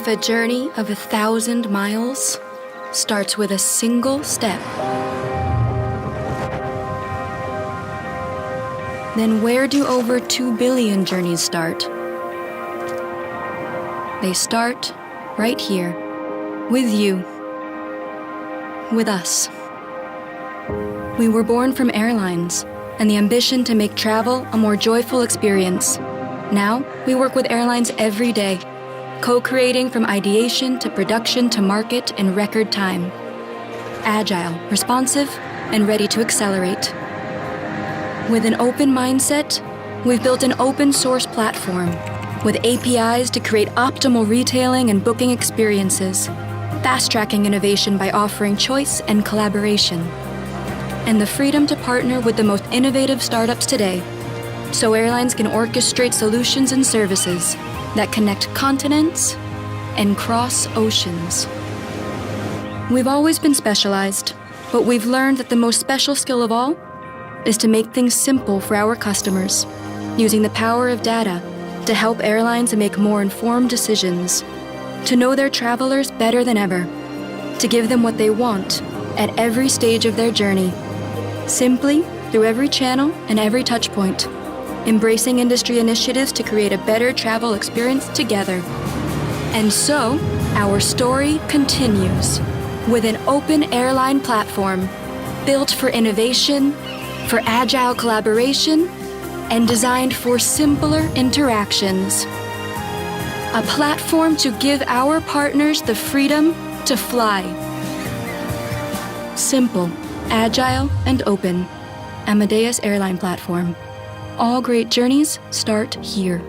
if a journey of 1,000 miles starts with a single step, then where do over 2 billion journeys start? They start right here, with you, with us. We were born from airlines and the ambition to make travel a more joyful experience. Now, we work with airlines every day, co-creating from ideation to production to market in record time. Agile, responsive, and ready to accelerate. With an open mindset, we've built an open source platform with APIs to create optimal retailing and booking experiences, fast-tracking innovation by offering choice and collaboration, and the freedom to partner with the most innovative startups today, so airlines can orchestrate solutions and services that connect continents and cross oceans. We've always been specialized, but we've learned that the most special skill of all is to make things simple for our customers, using the power of data to help airlines make more informed decisions, to know their travelers better than ever, to give them what they want at every stage of their journey, simply through every channel and every touch point, embracing industry initiatives to create a better travel experience together. And so, our story continues with an open airline platform built for innovation, for agile collaboration, and designed for simpler interactions. A platform to give our partners the freedom to fly. Simple, agile, and open. Amadeus Airline Platform. All great journeys start here.